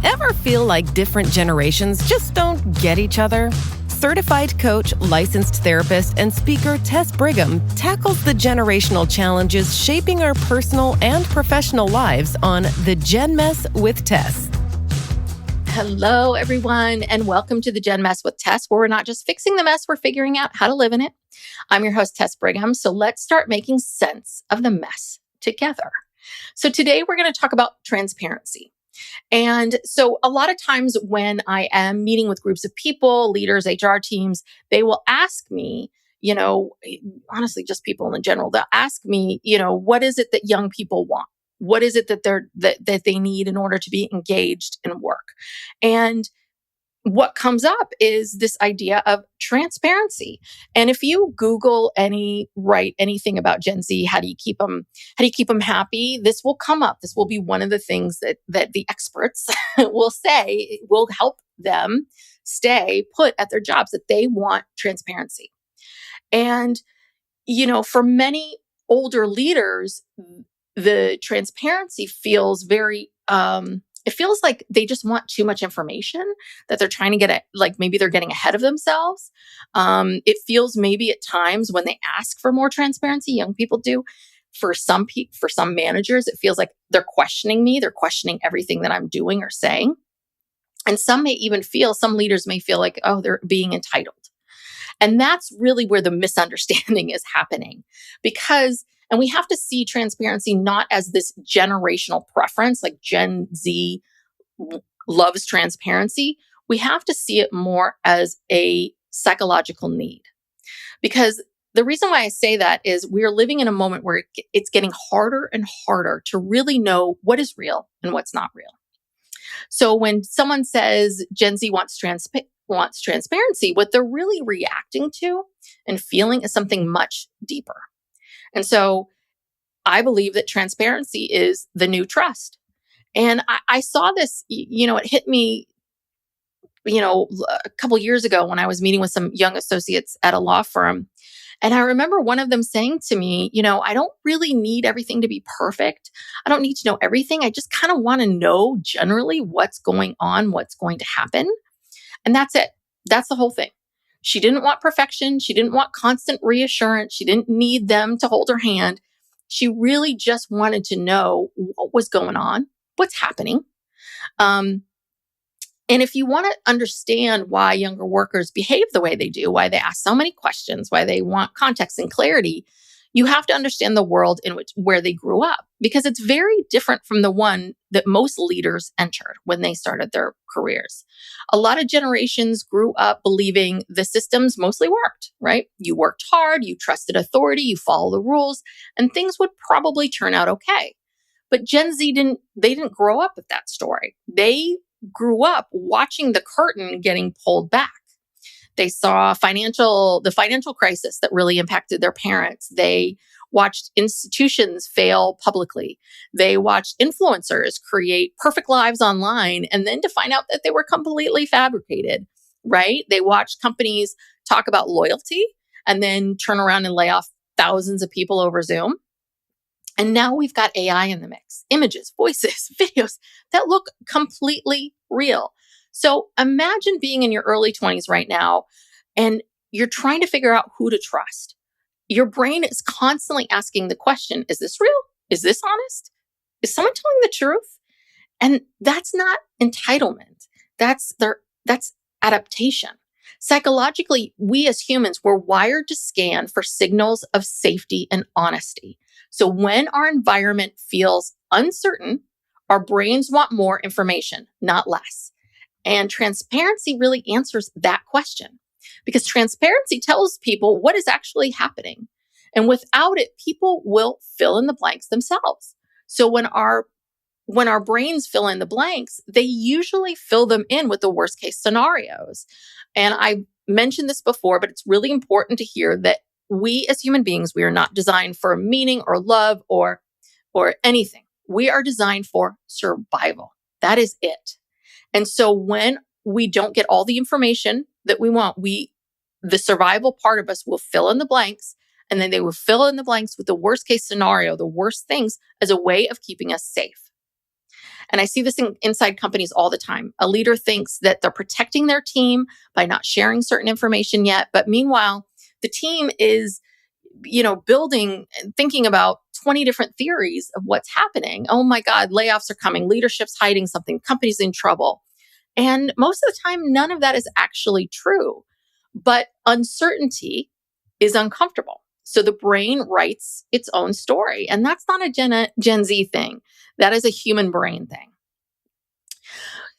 Ever feel like different generations just don't get each other? Certified coach, licensed therapist, and speaker Tess Brigham tackles the generational challenges shaping our personal and professional lives on The Gen Mess with Tess. Hello, everyone, and welcome to The Gen Mess with Tess, where we're not just fixing the mess, we're figuring out how to live in it. I'm your host, Tess Brigham, so let's start making sense of the mess together. So today we're going to talk about transparency. And so a lot of times when I am meeting with groups of people, leaders, HR teams, they will ask me, honestly, just people in general, they'll ask me, what is it that young people want? What is it that they need in order to be engaged in work? And what comes up is this idea of transparency. And if you Google write anything about Gen Z, how do you keep them happy? This will come up. This will be one of the things that the experts will say will help them stay put at their jobs, that they want transparency. And, for many older leaders, the transparency feels very, it feels like they just want too much information, that they're trying to get maybe they're getting ahead of themselves. It feels maybe at times when they ask for more transparency, young people do, for some managers, it feels like they're questioning me. They're questioning everything that I'm doing or saying. And some leaders may feel like, oh, they're being entitled. And that's really where the misunderstanding is happening, and we have to see transparency not as this generational preference, like Gen Z loves transparency. We have to see it more as a psychological need. Because the reason why I say that is we're living in a moment where it's getting harder and harder to really know what is real and what's not real. So when someone says Gen Z wants transparency, what they're really reacting to and feeling is something much deeper. And so I believe that transparency is the new trust. And I saw this, it hit me, a couple years ago when I was meeting with some young associates at a law firm. And I remember one of them saying to me, I don't really need everything to be perfect. I don't need to know everything. I just kind of want to know generally what's going on, what's going to happen. And that's it. That's the whole thing. She didn't want perfection. She didn't want constant reassurance. She didn't need them to hold her hand. She really just wanted to know what was going on, what's happening. And if you want to understand why younger workers behave the way they do, why they ask so many questions, why they want context and clarity, you have to understand the world where they grew up, because it's very different from the one that most leaders entered when they started their careers. A lot of generations grew up believing the systems mostly worked, right? You worked hard, you trusted authority, you follow the rules, and things would probably turn out okay. But Gen Z didn't grow up with that story. They grew up watching the curtain getting pulled back. They saw the financial crisis that really impacted their parents. They watched institutions fail publicly. They watched influencers create perfect lives online and then to find out that they were completely fabricated, right? They watched companies talk about loyalty and then turn around and lay off thousands of people over Zoom. And now we've got AI in the mix, images, voices, videos that look completely real. So imagine being in your early 20s right now, and you're trying to figure out who to trust. Your brain is constantly asking the question, is this real? Is this honest? Is someone telling the truth? And that's not entitlement. That's adaptation. Psychologically, we as humans were wired to scan for signals of safety and honesty. So when our environment feels uncertain, our brains want more information, not less. And transparency really answers that question, because transparency tells people what is actually happening. And without it, people will fill in the blanks themselves. So when our brains fill in the blanks, they usually fill them in with the worst case scenarios. And I mentioned this before, but it's really important to hear that we as human beings, we are not designed for meaning or love or anything. We are designed for survival. That is it. And so when we don't get all the information that we want, the survival part of us will fill in the blanks, and then they will fill in the blanks with the worst case scenario, the worst things, as a way of keeping us safe. And I see this inside companies all the time. A leader thinks that they're protecting their team by not sharing certain information yet. But meanwhile, the team is, building and thinking about 20 different theories of what's happening. Oh my God, layoffs are coming. Leadership's hiding something. Company's in trouble. And most of the time, none of that is actually true. But uncertainty is uncomfortable. So the brain writes its own story. And that's not a Gen Z thing. That is a human brain thing.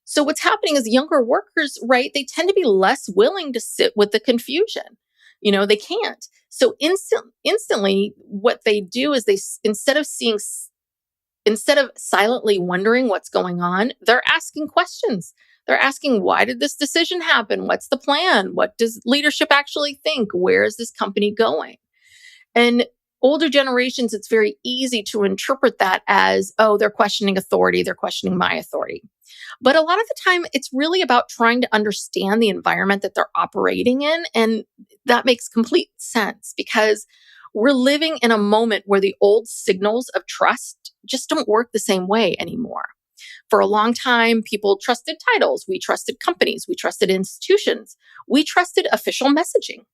So what's happening is younger workers, right, they tend to be less willing to sit with the confusion. They can't. So instantly, what they do is instead of silently wondering what's going on, they're asking questions. They're asking, why did this decision happen? What's the plan? What does leadership actually think? Where is this company going? And older generations, it's very easy to interpret that as, oh, they're questioning authority. They're questioning my authority. But a lot of the time, it's really about trying to understand the environment that they're operating in. And that makes complete sense because we're living in a moment where the old signals of trust just don't work the same way anymore. For a long time, people trusted titles. We trusted companies. We trusted institutions. We trusted official messaging.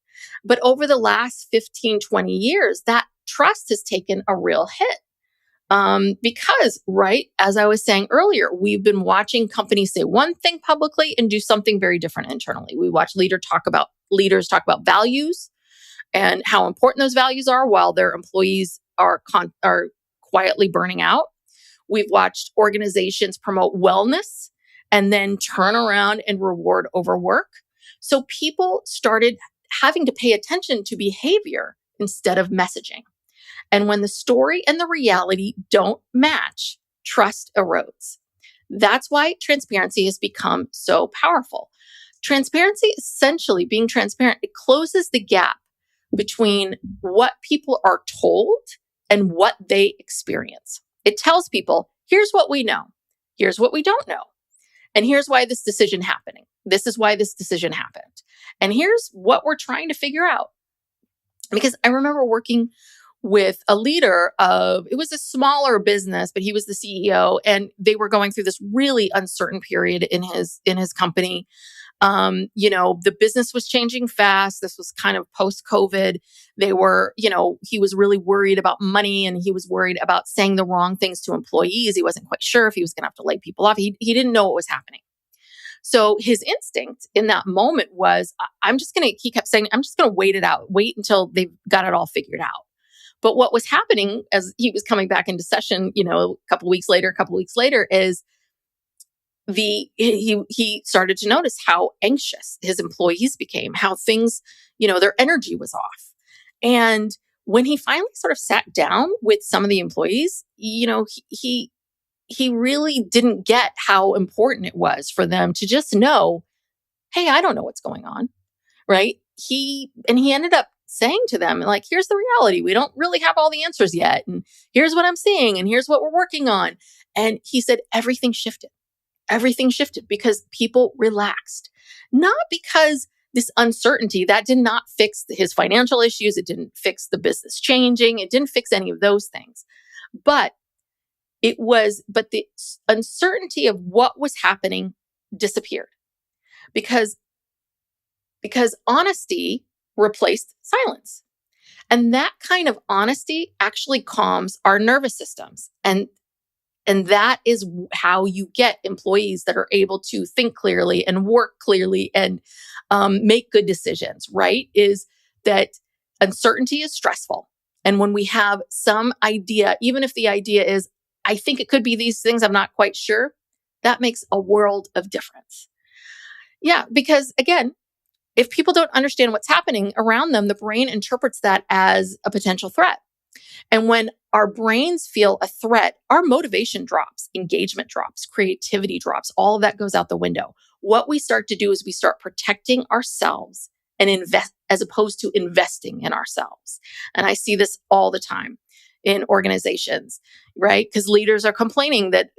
But over the last 15, 20 years, that trust has taken a real hit. Because, right, as I was saying earlier, we've been watching companies say one thing publicly and do something very different internally. We watch leaders talk about values and how important those values are while their employees are quietly burning out. We've watched organizations promote wellness and then turn around and reward overwork. So people started having to pay attention to behavior instead of messaging. And when the story and the reality don't match, trust erodes. That's why transparency has become so powerful. Transparency, essentially being transparent, it closes the gap between what people are told and what they experience. It tells people, here's what we know, here's what we don't know, and here's why this decision happening. This is why this decision happened. And here's what we're trying to figure out. Because I remember working with a leader it was a smaller business, but he was the CEO, and they were going through this really uncertain period in his company. The business was changing fast. This was kind of post-COVID. He was really worried about money, and he was worried about saying the wrong things to employees. He wasn't quite sure if he was going to have to lay people off. He didn't know what was happening. So his instinct in that moment was, he kept saying, I'm just going to wait it out, wait until they've got it all figured out. But what was happening as he was coming back into session, a couple weeks later is he started to notice how anxious his employees became, how things, their energy was off. And when he finally sort of sat down with some of the employees, he really didn't get how important it was for them to just know, hey, I don't know what's going on, right? He ended up saying to them, like, here's the reality. We don't really have all the answers yet. And here's what I'm seeing. And here's what we're working on. And he said, everything shifted. Everything shifted because people relaxed. Not because this uncertainty, that did not fix his financial issues. It didn't fix the business changing. It didn't fix any of those things. But the uncertainty of what was happening disappeared because honesty replaced silence. And that kind of honesty actually calms our nervous systems. And that is how you get employees that are able to think clearly and work clearly and make good decisions, right? Is that uncertainty is stressful. And when we have some idea, even if the idea is, I think it could be these things, I'm not quite sure, that makes a world of difference. Yeah, because again, if people don't understand what's happening around them, the brain interprets that as a potential threat. And when our brains feel a threat, our motivation drops, engagement drops, creativity drops, all of that goes out the window. What we start to do is we start protecting ourselves and invest as opposed to investing in ourselves. And I see this all the time in organizations, right? Because leaders are complaining that,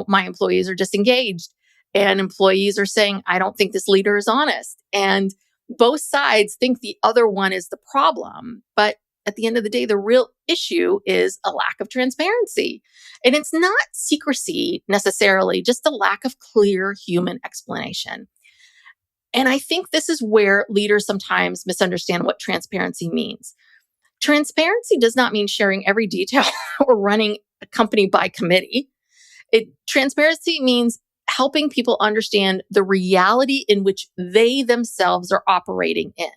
my employees are disengaged, and employees are saying, I don't think this leader is honest. And both sides think the other one is the problem. But at the end of the day, the real issue is a lack of transparency. And it's not secrecy necessarily, just a lack of clear human explanation. And I think this is where leaders sometimes misunderstand what transparency means. Transparency does not mean sharing every detail or running a company by committee. Transparency means helping people understand the reality in which they themselves are operating in.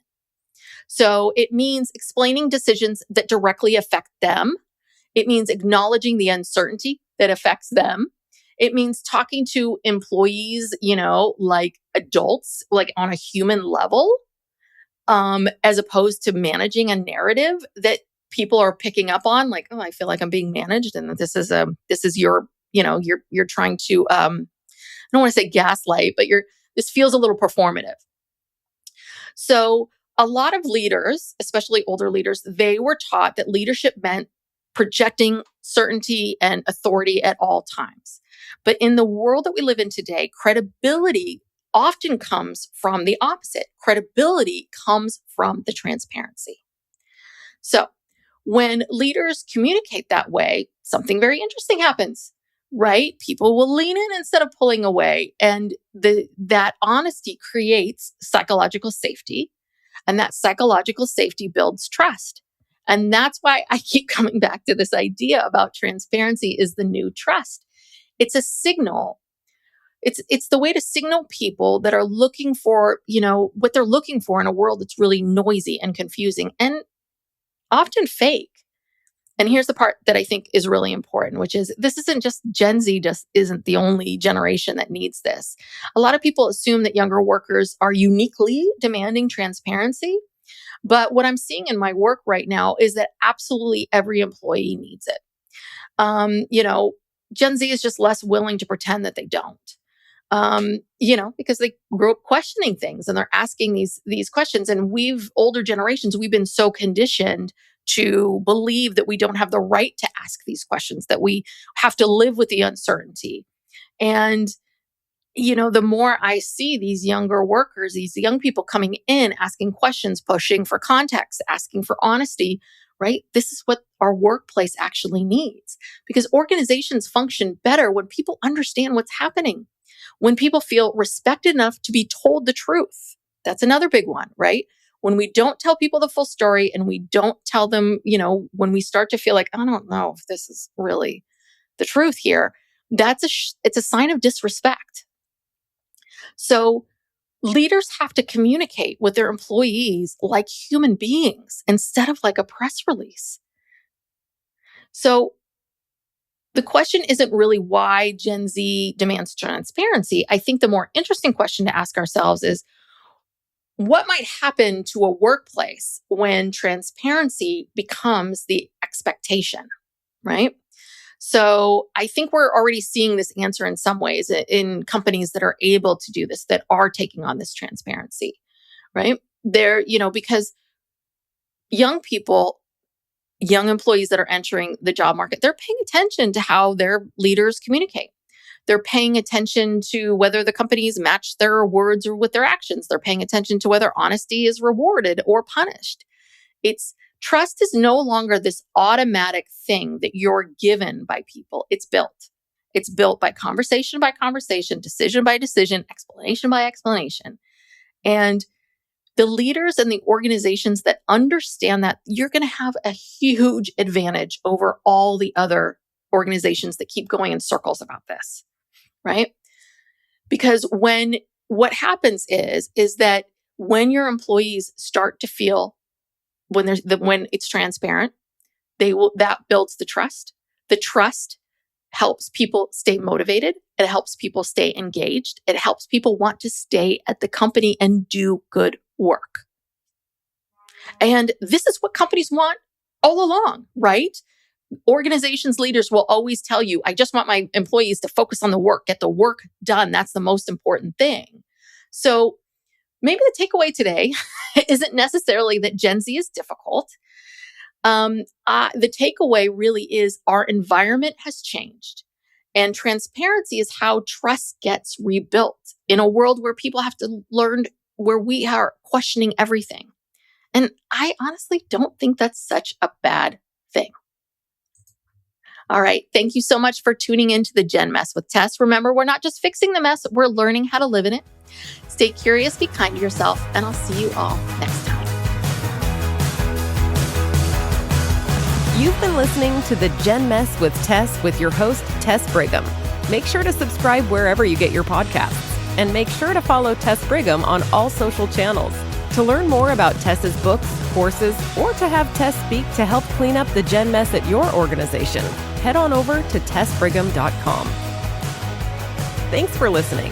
So it means explaining decisions that directly affect them. It means acknowledging the uncertainty that affects them. It means talking to employees, like adults, like on a human level, as opposed to managing a narrative that people are picking up on, like, oh, I feel like I'm being managed, and this is your, you're trying to, I don't want to say gaslight, but this feels a little performative. So a lot of leaders, especially older leaders, they were taught that leadership meant projecting certainty and authority at all times. But in the world that we live in today, credibility often comes from the opposite. Credibility comes from the transparency. So when leaders communicate that way, something very interesting happens, right? People will lean in instead of pulling away. And that honesty creates psychological safety. And that psychological safety builds trust. And that's why I keep coming back to this idea about transparency is the new trust. It's a signal. It's the way to signal people that are looking for, what they're looking for in a world that's really noisy and confusing and often fake. And here's the part that I think is really important, which is this isn't just Gen Z just isn't the only generation that needs this. A lot of people assume that younger workers are uniquely demanding transparency. But what I'm seeing in my work right now is that absolutely every employee needs it. Gen Z is just less willing to pretend that they don't. Because they grew up questioning things and they're asking these questions. And older generations, we've been so conditioned to believe that we don't have the right to ask these questions, that we have to live with the uncertainty. And, the more I see these younger workers, these young people coming in, asking questions, pushing for context, asking for honesty, right? This is what our workplace actually needs, because organizations function better when people understand what's happening. When people feel respected enough to be told the truth. That's another big one, right? When we don't tell people the full story and we don't tell them, when we start to feel like, I don't know if this is really the truth here, it's a sign of disrespect. So leaders have to communicate with their employees like human beings instead of like a press release. So the question isn't really why Gen Z demands transparency. I think the more interesting question to ask ourselves is, what might happen to a workplace when transparency becomes the expectation, right? So I think we're already seeing this answer in some ways in companies that are able to do this, that are taking on this transparency, right? Because young employees that are entering the job market, they're paying attention to how their leaders communicate. They're paying attention to whether the companies match their words or with their actions. They're paying attention to whether honesty is rewarded or punished. Trust is no longer this automatic thing that you're given by people. It's built. It's built by conversation, decision by decision, explanation by explanation. And the leaders and the organizations that understand that, you're going to have a huge advantage over all the other organizations that keep going in circles about this, right? Because what happens is that when your employees start to feel when it's transparent, that builds the trust. The trust helps people stay motivated. It helps people stay engaged. It helps people want to stay at the company and do good work. And this is what companies want all along, right? Organizations, leaders will always tell you, I just want my employees to focus on the work, get the work done. That's the most important thing. So maybe the takeaway today isn't necessarily that Gen Z is difficult. The takeaway really is our environment has changed. And transparency is how trust gets rebuilt in a world where people have to learn, where we are questioning everything. And I honestly don't think that's such a bad thing. All right. Thank you so much for tuning into the Gen Mess with Tess. Remember, we're not just fixing the mess, we're learning how to live in it. Stay curious, be kind to yourself, and I'll see you all next time. You've been listening to the Gen Mess with Tess with your host, Tess Brigham. Make sure to subscribe wherever you get your podcasts. And make sure to follow Tess Brigham on all social channels. To learn more about Tess's books, courses, or to have Tess speak to help clean up the Gen Mess at your organization, head on over to tessbrigham.com. Thanks for listening.